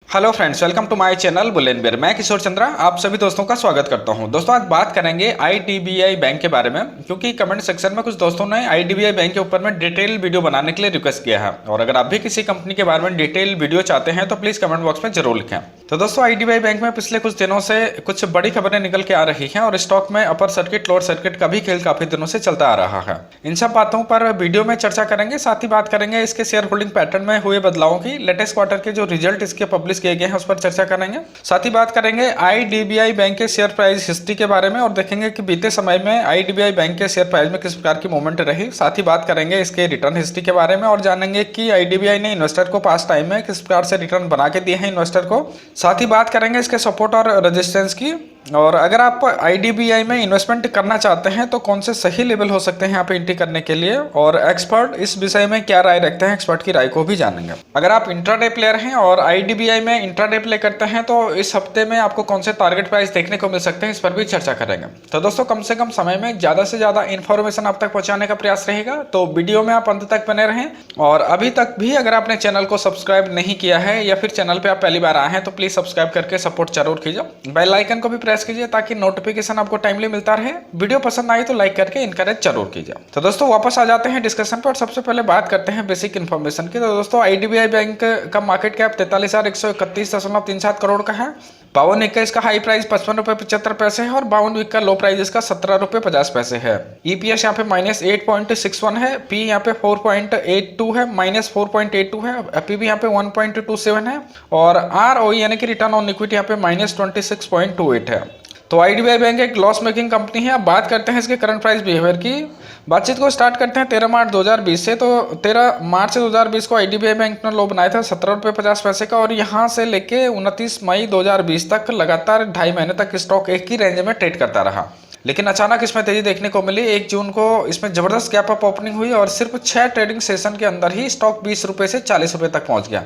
Hello friends, welcome to my channel बुलेन बेर। मैं किशोर चंद्रा आप सभी दोस्तों का स्वागत करता हूं। दोस्तों आज बात करेंगे आईडीबीआई बैंक के बारे में, क्योंकि कमेंट सेक्शन में कुछ दोस्तों ने आईडीबीआई बैंक के ऊपर में डिटेल वीडियो बनाने के लिए रिक्वेस्ट किया है। और अगर आप भी किसी कंपनी के बारे में डिटेल वीडियो चाहते हैं तो प्लीज कमेंट बॉक्स में जरूर लिखें। तो दोस्तों आईडीबीआई बैंक में पिछले कुछ दिनों से कुछ बड़ी खबरें निकल के आ रही हैं और स्टॉक में अपर सर्किट लोअर सर्किट का भी खेल काफी दिनों से चलता आ रहा है। इन सब बातों पर वीडियो में चर्चा करेंगे, साथ ही बात करेंगे इसके शेयर होल्डिंग पैटर्न में हुए बदलावों की, लेटेस्ट क्वार्टर के जो रिजल्ट इसके पब्लिश किए गए हैं उस पर चर्चा करेंगे। साथ ही बात करेंगे आईडीबीआई बैंक के शेयर प्राइस हिस्ट्री के बारे में और देखेंगे कि बीते समय में आईडीबीआई बैंक के शेयर प्राइस में किस प्रकार की मूवमेंट रही। साथ ही बात करेंगे इसके रिटर्न हिस्ट्री के बारे में और जानेंगे कि आईडीबीआई ने इन्वेस्टर को पास टाइम में किस प्रकार से रिटर्न बना के दिए हैं इन्वेस्टर को। साथ ही बात करेंगे इसके सपोर्ट और रेजिस्टेंस की, और अगर आप आईडीबीआई में इन्वेस्टमेंट करना चाहते हैं तो कौन से सही लेवल हो सकते हैं यहाँ पे एंट्री करने के लिए, और एक्सपर्ट इस विषय में क्या राय रखते हैं, एक्सपर्ट की राय को भी जानेंगे। अगर आप इंट्राडे प्लेयर हैं और आईडीबीआई में इंट्राडे प्ले करते हैं तो इस हफ्ते में आपको कौन से टारगेट प्राइस देखने को मिल सकते हैं, इस पर भी चर्चा करेंगे। तो दोस्तों कम से कम समय में ज्यादा से ज्यादा इन्फॉर्मेशन आप तक पहुंचाने का प्रयास रहेगा, तो वीडियो में आप अंत तक बने रहें। और अभी तक भी अगर आपने चैनल को सब्सक्राइब नहीं किया है या फिर चैनल पे आप पहली बार आए हैं तो प्लीज सब्सक्राइब करके सपोर्ट जरूर कीजिए। बेल आइकन को भी प्रेस कीजिए ताकि नोटिफिकेशन आपको टाइमली मिलता रहे। वीडियो पसंद आई तो लाइक करके इनकरेज जरूर कीजिए। तो दोस्तों वापस आ जाते हैं डिस्कशन पर और सबसे पहले बात करते हैं बेसिक इन्फॉर्मेशन की। तो दोस्तों आईडीबीआई बैंक का मार्केट कैप 43,131.37 करोड़ का है। 52 वीक का इसका हाई प्राइस 55 रुपए 75 पैसे है और 52 वीक का लो प्राइस इसका 17 रुपए 50 पैसे है। ईपीएस यहाँ पे -8.61 है, पी यहाँ पे 4.82 है, -4.82 है, पीबी यहाँ पे 1.27 है और आरओई यानी कि रिटर्न ऑन इक्विटी यहाँ पे -26.28 है। तो आईडीबीआई बैंक एक लॉस मेकिंग कंपनी है। अब बात करते हैं इसके करंट प्राइस बिहेवियर की। बातचीत को स्टार्ट करते हैं 13 मार्च 2020 से। तो 13 मार्च 2020 को आईडीबीआई बैंक ने लो बनाया था 17 रुपये 50 पैसे का, और यहाँ से लेके 29 मई 2020 तक लगातार 2.5 महीने तक स्टॉक एक ही रेंज में ट्रेड करता रहा। लेकिन अचानक इसमें तेजी देखने को मिली। 1 जून को इसमें जबरदस्त गैप अप ओपनिंग हुई और सिर्फ 6 ट्रेडिंग सेशन के अंदर ही स्टॉक 20 रुपये से 40 रुपये तक पहुंच गया,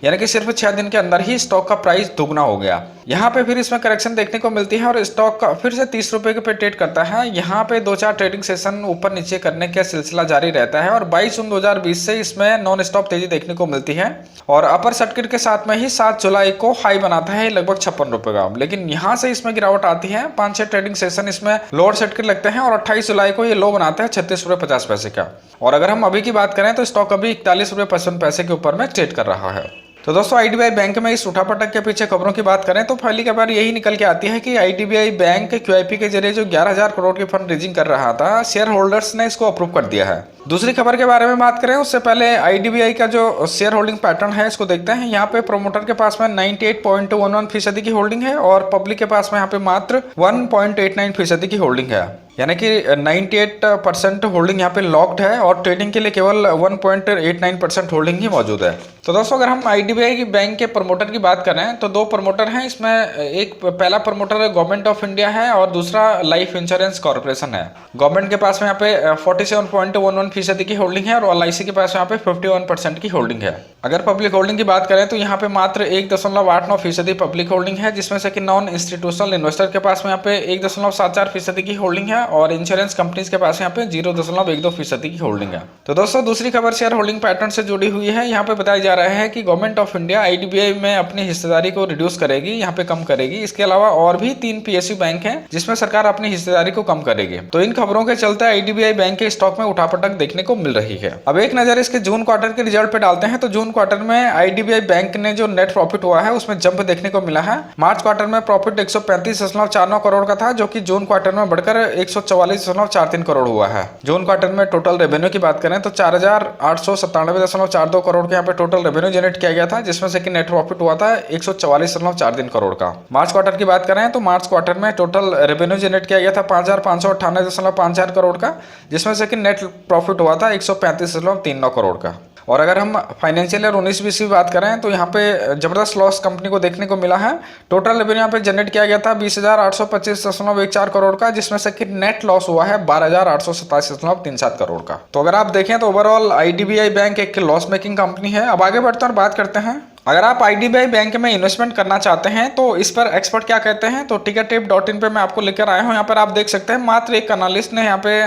यानी कि सिर्फ 6 दिन के अंदर ही स्टॉक का प्राइस दुगना हो गया। यहाँ पे फिर इसमें करेक्शन देखने को मिलती है और स्टॉक का फिर से 30 रुपये के पे ट्रेड करता है। यहाँ पे 2-4 ट्रेडिंग सेशन ऊपर नीचे करने का सिलसिला जारी रहता है और 22 जून 2020 से इसमें नॉन स्टॉप तेजी देखने को मिलती है और अपर सर्किट के साथ में ही 7 जुलाई को हाई बनाता है लगभग 56 रुपये का। लेकिन यहाँ से इसमें गिरावट आती है, 5-6 ट्रेडिंग सेशन इसमें लोअर सर्किट लगते हैं और 28 जुलाई को ये लो बनाता है 36 रुपये 50 पैसे का। और अगर हम अभी की बात करें तो स्टॉक अभी 41 रुपये 55 पैसे के ऊपर में ट्रेड कर रहा है। तो दोस्तों आईडीबीआई बैंक में इस उठापटक के पीछे खबरों की बात करें तो पहली खबर यही निकल के आती है कि आईडीबीआई बैंक क्यूआईपी के जरिए जो 11,000 करोड़ की फंड रेजिंग कर रहा था, शेयर होल्डर्स ने इसको अप्रूव कर दिया है। दूसरी खबर के बारे में बात करें उससे पहले आईडीबीआई का जो शेयर होल्डिंग पैटर्न है इसको देखते हैं। यहाँ पे प्रोमोटर के पास में 98.11% की होल्डिंग है और पब्लिक के पास में यहाँ पे मात्र 1.89% की होल्डिंग है, यानी कि 98% होल्डिंग यहाँ पे लॉक्ड है और ट्रेडिंग के लिए केवल 1.89% होल्डिंग ही मौजूद है। तो दोस्तों अगर हम आईडीबीआई की बैंक के प्रमोटर की बात करें तो 2 प्रमोटर हैं इसमें। एक पहला प्रमोटर गवर्नमेंट ऑफ इंडिया है और दूसरा लाइफ इंश्योरेंस कॉर्पोरेशन है। गवर्नमेंट के पास में यहाँ पे 47.11% की होल्डिंग है और एलआईसी के पास यहाँ पे 51% की होल्डिंग है। अगर पब्लिक होल्डिंग की बात करें तो यहाँ पे मात्र 1.89% पब्लिक होल्डिंग है, जिसमें से कि नॉन इंस्टीट्यूशनल इन्वेस्टर के पास में यहाँ पे 1.74% की होल्डिंग है और इंश्योरेंस कंपनीज के पास यहाँ पे 0.12% की होल्डिंग है। तो दोस्तों दूसरी खबर शेयर होल्डिंग पैटर्न से जुड़ी हुई है। यहाँ पे बताया जा रहा है कि गवर्नमेंट ऑफ इंडिया आईडीबीआई में अपनी हिस्सेदारी को रिड्यूस करेगी, यहाँ पे कम करेगी। इसके अलावा और भी 3 पीएसयू बैंक हैं जिसमें सरकार अपनी हिस्सेदारी को कम करेगी। तो इन खबरों के चलते आईडीबीआई बैंक के स्टॉक में उठापटक देखने को मिल रही है। अब एक नजर इसके जून क्वार्टर के रिजल्ट पे डालते हैं। तो जून क्वार्टर में आईडीबीआई बैंक ने जो नेट प्रॉफिट हुआ है उसमें जंप देखने को मिला है। मार्च क्वार्टर में प्रॉफिट 135.49 करोड़ का था, जो कि जून क्वार्टर में बढ़कर 144.43 करोड़ हुआ है। जून क्वार्टर में टोटल रेवेन्यू की बात करें तो 4,897.42 करोड़ के यहाँ पे टोटल रेवेन्यू जनरेट किया गया था, जिसमें से कि नेट प्रॉफिट हुआ था 144.43 करोड़ का। मार्च क्वार्टर की बात करें तो मार्च क्वार्टर में टोटल रेवेन्यू जनरेट किया गया था 5,598.50 करोड़ का, जिसमें से कि नेट प्रॉफिट हुआ था 135.39 करोड़ का। और अगर हम फाइनेंशियल ईयर 19-20 की बात करें तो यहाँ पे जबरदस्त लॉस कंपनी को देखने को मिला है। टोटल रेवेन्यू यहाँ पे जनरेट किया गया था 20,825.14 करोड़ का, जिसमें से कि नेट लॉस हुआ है 12,827.37 करोड़ का। तो अगर आप देखें तो ओवरऑल आईडीबीआई बैंक एक लॉस मेकिंग कंपनी है। अब आगे बढ़ते हैं और बात करते हैं अगर आप आईडीबीआई बैंक में इन्वेस्टमेंट करना चाहते हैं तो इस पर एक्सपर्ट क्या कहते हैं। तो tickertip.in पे मैं आपको लेकर आया हूँ। यहाँ पर आप देख सकते हैं मात्र एक एनालिस्ट ने यहाँ पे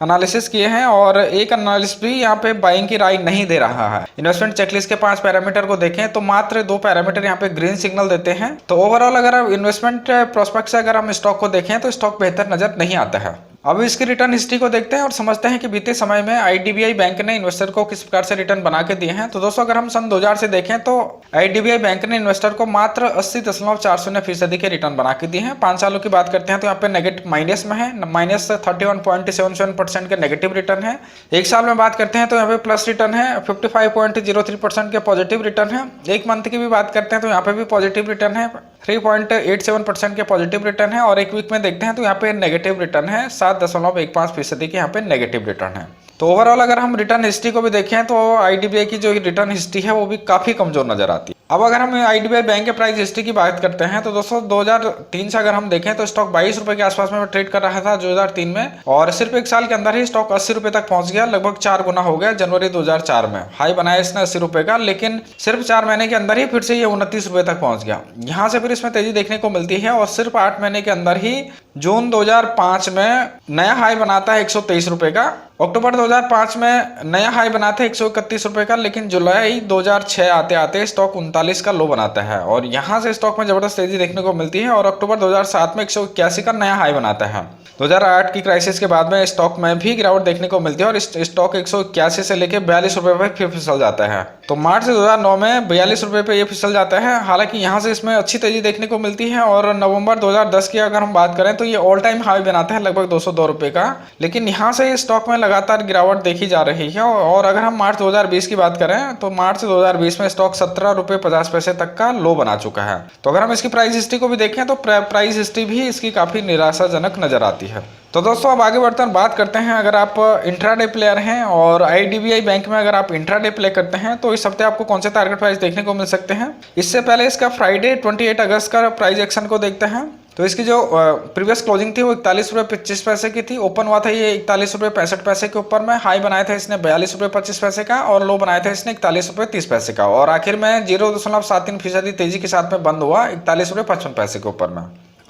एनालिसिस किए हैं और एक एनालिस्ट भी यहाँ पे बाइंग की राय नहीं दे रहा है। इन्वेस्टमेंट चेकलिस्ट के 5 पैरामीटर को देखें तो मात्र 2 पैरामीटर यहाँ पे ग्रीन सिग्नल देते हैं। तो ओवरऑल अगर आप इन्वेस्टमेंट प्रोस्पेक्ट से अगर हम स्टॉक को देखें तो स्टॉक बेहतर नजर नहीं आता है। अब इसकी रिटर्न हिस्ट्री को देखते हैं और समझते हैं कि बीते समय में आईडीबीआई बैंक ने इन्वेस्टर को किस प्रकार से रिटर्न बना के दिए हैं। तो दोस्तों अगर हम सन 2000 से देखें तो आईडीबीआई बैंक ने इन्वेस्टर को मात्र 80.40% के रिटर्न बना के दिए हैं। 5 सालों की बात करते हैं तो यहाँ पे नेगेटिव माइनस में है, -31.77% के नेगेटिव रिटर्न है। 1 साल में बात करते हैं तो यहाँ पे प्लस रिटर्न है, 55.03% के पॉजिटिव रिटर्न है। 1 मंथ की भी बात करते हैं तो यहाँ पे भी पॉजिटिव रिटर्न है, 3.87% के पॉजिटिव रिटर्न है। और 1 वीक में देखते हैं तो यहाँ पे नेगेटिव रिटर्न है, 7.15% के यहाँ पे नेगेटिव रिटर्न है। तो ओवरऑल अगर हम रिटर्न हिस्ट्री को भी देखें तो आईडीबीआई की जो रिटर्न हिस्ट्री है वो भी काफी कमजोर नजर आती है। अब अगर हम आईडीबीआई बैंक के प्राइस हिस्ट्री की बात करते हैं तो दोस्तों 2003 से अगर हम देखें तो स्टॉक 22 रुपए के आसपास में ट्रेड कर रहा था 2003 में, और सिर्फ 1 साल के अंदर ही स्टॉक 80 रुपए तक पहुंच गया, लगभग 4 गुना हो गया। जनवरी 2004 में हाई बनाया इसने 80 रुपए का, लेकिन सिर्फ 4 महीने के अंदर ही फिर से ये 29 रुपए तक पहुंच गया। यहाँ से फिर इसमें तेजी देखने को मिलती है और सिर्फ 8 महीने के अंदर ही जून 2005 में नया हाई बनाता है 123 रुपए का, अक्टूबर 2005 में नया हाई बनाते हैं 131 रुपए का, लेकिन जुलाई 2006 आते आते स्टॉक 39 का लो बनाता है और यहां से स्टॉक में जबरदस्त तेजी देखने को मिलती है और अक्टूबर 2007 में 181 का नया हाई बनाता है। 2008 की क्राइसिस के बाद में स्टॉक में भी गिरावट देखने को मिलती है और स्टॉक 181 से लेकर 42 रुपए पे फिर फिसल जाता है। तो मार्च 2009 में 42 रुपए पे ये फिसल जाता है। हालांकि यहाँ से इसमें अच्छी तेजी देखने को मिलती है और नवंबर 2010 की अगर हम बात करें तो ये ऑल टाइम हाई बनाता है लगभग 202 रुपए का, लेकिन यहाँ से स्टॉक में लगातार गिरावट देखी जा रही है। और अगर हम मार्च 2020 की बात करें तो मार्च 2020 में स्टॉक 17 रुपए 50 पैसे तक का लो बना चुका है। तो अगर हम इसकी प्राइस हिस्ट्री को भी देखें तो प्राइस हिस्ट्री भी इसकी काफी निराशाजनक नजर आती है। तो दोस्तों अब आगे बढ़ते हैं, बात करते हैं अगर आप इंट्राडे प्लेयर हैं और आईडीबीआई बैंक में अगर आप इंट्राडे प्ले करते हैं तो इस हफ्ते आपको कौन से टारगेट प्राइस देखने को मिल सकते हैं। इससे पहले इसका फ्राइडे 28 अगस्त का प्राइस एक्शन को देखते हैं। तो इसकी जो प्रीवियस क्लोजिंग थी वो 41 रुपये 25 पैसे की थी, ओपन हुआ था ये 41 रुपये 65 पैसे के ऊपर में, हाई बनाया था इसने 42 रुपये 25 पैसे का और लो बनाया था इसने 41 रुपये 30 पैसे का, और आखिर में 0.73% तेजी के साथ में बंद हुआ 41 रुपये 55 पैसे के ऊपर में।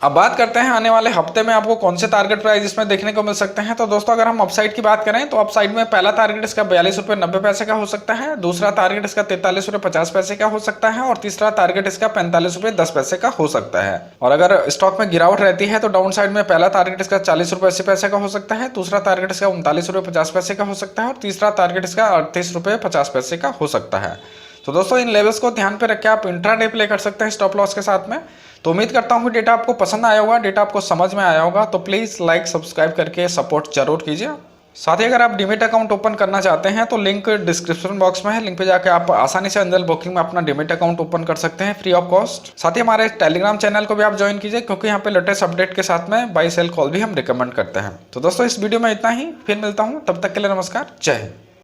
अब बात करते हैं आने वाले हफ्ते में आपको कौन से टारगेट प्राइस इसमें देखने को मिल सकते हैं। तो दोस्तों अगर हम अपसाइड की बात करें तो अपसाइड में पहला टारगेट इसका 42 रुपये 90 पैसे का हो सकता है, दूसरा टारगेट इसका 43 रुपये 50 पैसे का हो सकता है और तीसरा टारगेट इसका 45 रुपये 10 पैसे का हो सकता है। और अगर स्टॉक में गिरावट रहती है तो डाउन साइड में पहला टारगेट इसका 40 रुपये 80 पैसे का हो सकता है, दूसरा टारगेट इसका 39 रुपये 50 पैसे का हो सकता है और तीसरा टारगेट इसका 38 रुपये 50 पैसे का हो सकता है। तो दोस्तों इन लेवल्स को ध्यान पे रख के आप इंट्राडे प्ले कर सकते हैं स्टॉप लॉस के साथ में। तो उम्मीद करता हूँ डेटा आपको पसंद आया होगा, डेटा आपको समझ में आया होगा। तो प्लीज़ लाइक सब्सक्राइब करके सपोर्ट जरूर कीजिए। साथ ही अगर आप डीमेट अकाउंट ओपन करना चाहते हैं तो लिंक डिस्क्रिप्शन बॉक्स में है, लिंक पे जाकर आप आसानी से एंजल ब्रोकिंग में अपना डीमेट अकाउंट ओपन कर सकते हैं फ्री ऑफ कॉस्ट। साथ ही हमारे टेलीग्राम चैनल को भी आप ज्वाइन कीजिए क्योंकि यहाँ पे लेटेस्ट अपडेट के साथ में बाई सेल कॉल भी हम रिकमेंड करते हैं। तो दोस्तों इस वीडियो में इतना ही, फिर मिलता हूँ, तब तक के लिए नमस्कार, जय हिंद।